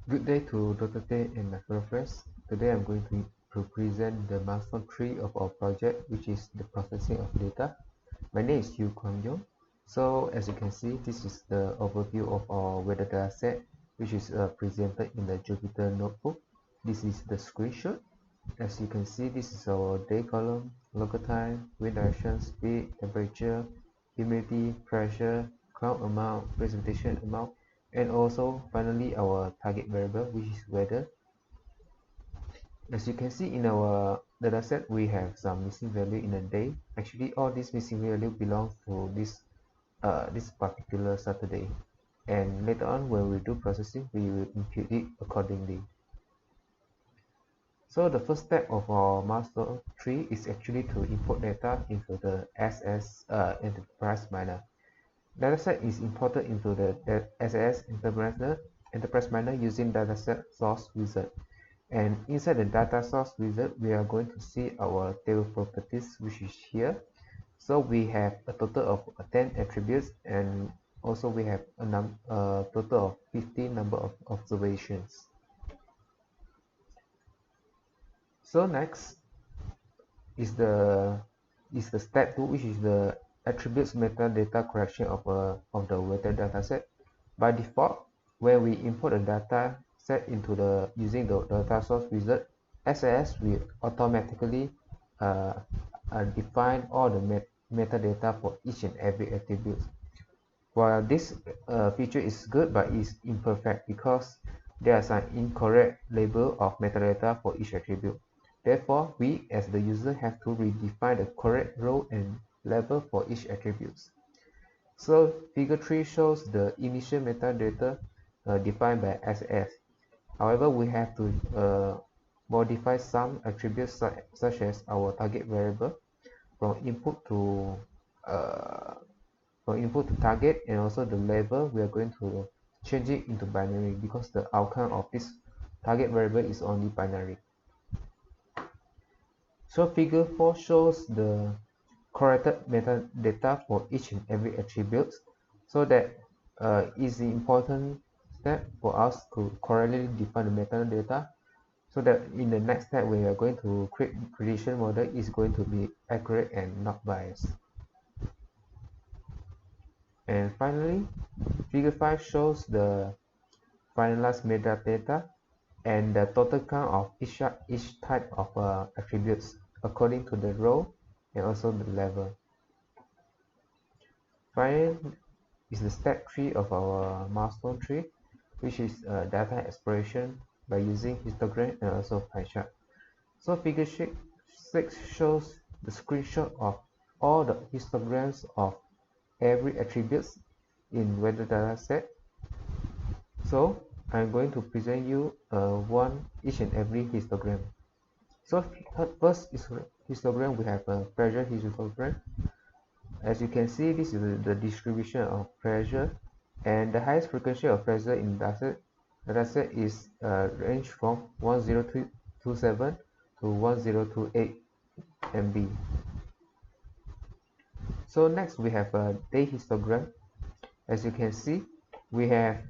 Good day to Dr. Tay and my fellow friends. Today I'm going to present the milestone 3 of our project, which is the processing of data. My name is Yu Kwang Yong. So as you can see, this is the overview of our weather data set, which is presented in the Jupyter notebook. This is the screenshot. As you can see, this is our day column, local time, wind direction, speed, temperature, humidity, pressure, cloud amount, precipitation amount, and also finally our target variable, which is weather. As you can see in our dataset, we have some missing value in a day. Actually, all these missing value belongs to this particular Saturday, and later on when we do processing, we will impute it accordingly. So the first step of our milestone tree is actually to import data into the SS Enterprise Miner. Dataset is imported into the SAS Enterprise Miner using Dataset Source Wizard. And inside the data source wizard, we are going to see our table properties, which is here. So we have a total of 10 attributes, and also we have a total of 50 number of observations. So next is the step 2, which is the attributes metadata collection of the weather dataset. By default, when we import the data set into the using the data source wizard, SAS will automatically define all the metadata for each and every attribute. While this feature is good, but is imperfect because there are some incorrect label of metadata for each attribute. Therefore, we as the user have to redefine the correct role and level for each attribute. So figure 3 shows the initial metadata defined by SAS. However, we have to modify some attributes such as our target variable from input to target, and also the level. We are going to change it into binary because the outcome of this target variable is only binary. So figure 4 shows the corrected metadata for each and every attribute, so that is the important step for us to correctly define the metadata, so that in the next step we are going to create prediction model is going to be accurate and not biased. And finally, figure 5 shows the finalized metadata and the total count of each type of attributes according to the role and also the level. Finally is the step 3 of our milestone tree, which is data exploration by using histogram and also pie chart. So figure 6 shows the screenshot of all the histograms of every attributes in weather data set. So I'm going to present you each and every histogram. So first is histogram. We have a pressure histogram. As you can see, this is the distribution of pressure, and the highest frequency of pressure in dataset is range from 10327 to 1028 MB. So next we have a day histogram. As you can see, we have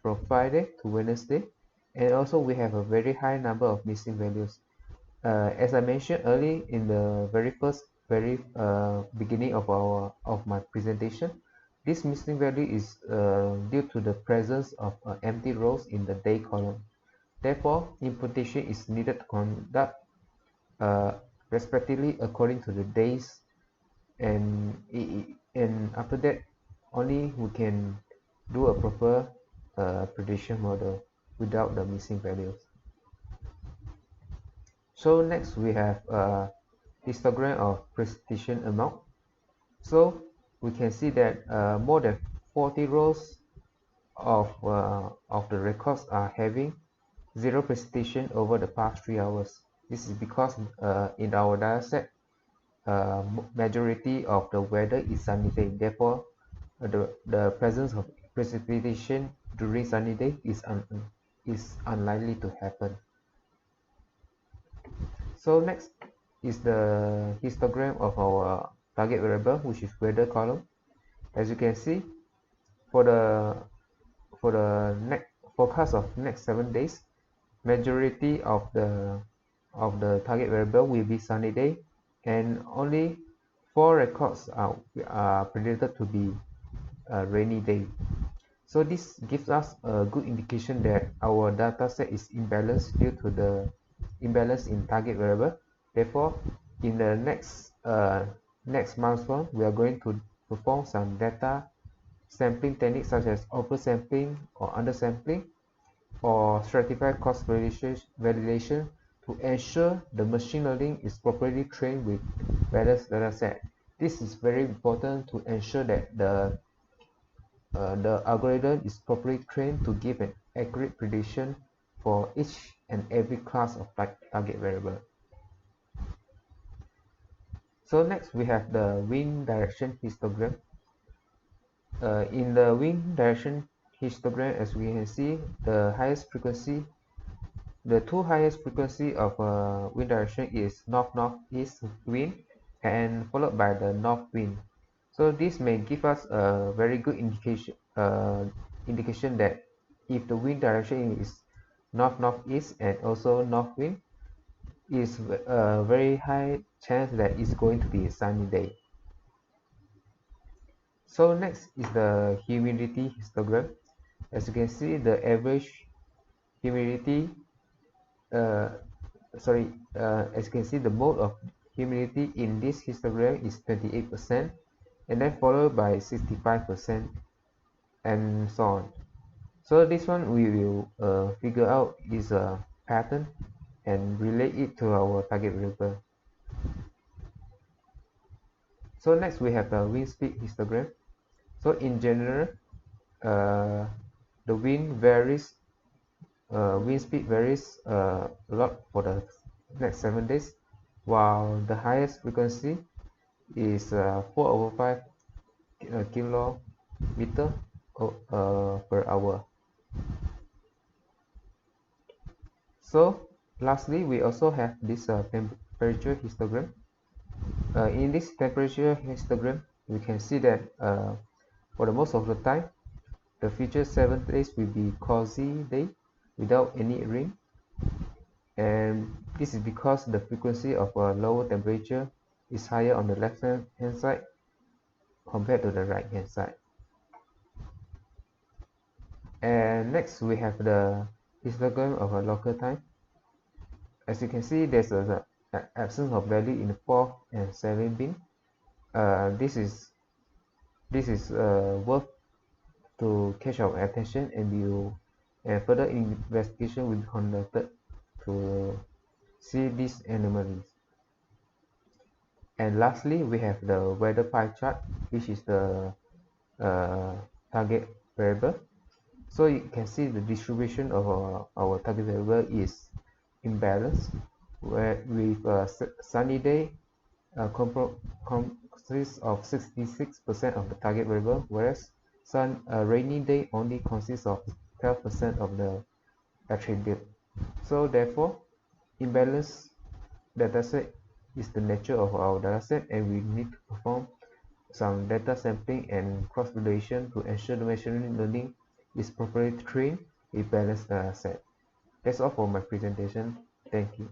from Friday to Wednesday, and also we have a very high number of missing values. As I mentioned early in the very beginning of my presentation, this missing value is due to the presence of empty rows in the day column. Therefore, imputation is needed to conduct respectively according to the days, and after that only we can do a proper prediction model without the missing values. So next we have a histogram of precipitation amount. So we can see that more than 40 rows of the records are having zero precipitation over the past 3 hours. This is because in our dataset, majority of the weather is sunny day. Therefore, the presence of precipitation during sunny day is unlikely to happen. So next is the histogram of our target variable, which is weather column. As you can see, for the forecast of next 7 days, majority of the target variable will be sunny day, and only 4 records are predicted to be a rainy day. So this gives us a good indication that our data set is imbalanced due to the imbalance in target variable. Therefore, in the next milestone, we are going to perform some data sampling techniques such as oversampling or undersampling, or stratified cost validation to ensure the machine learning is properly trained with balanced data set. This is very important to ensure that the algorithm is properly trained to give an accurate prediction for each and every class of target variable. So next we have the wind direction histogram. In the wind direction histogram, as we can see, the two highest frequency of wind direction is north-northeast wind and followed by the north wind. So this may give us a very good indication that if the wind direction is north-northeast and also north wind, is a very high chance that it's going to be a sunny day. So next is the humidity histogram. As you can see, the average humidity as you can see, the mode of humidity in this histogram is 28%, and then followed by 65%, and so on. So this one we will figure out is a pattern and relate it to our target variable. So next we have the wind speed histogram. So in general, the wind speed varies a lot for the next 7 days, while the highest frequency is 4/5 kilometer per hour. So lastly, we also have this temperature histogram. In this temperature histogram, we can see that for the most of the time, the future 7 days will be cozy day without any rain, and this is because the frequency of a lower temperature is higher on the left hand side compared to the right hand side. And next we have the histogram of a local time. As you can see, there's an absence of value in the 4th and 7th bin. This is worth to catch our attention, and further investigation will be conducted to see these anomalies. And lastly, we have the weather pie chart, which is the target variable. So you can see the distribution of our target variable is imbalanced, where with a sunny day consists of 66% of the target variable, whereas rainy day only consists of 12% of the attribute. So therefore, imbalanced dataset is the nature of our dataset, and we need to perform some data sampling and cross-validation to ensure the machine learning is properly trained with balanced dataset. That's all for my presentation. Thank you.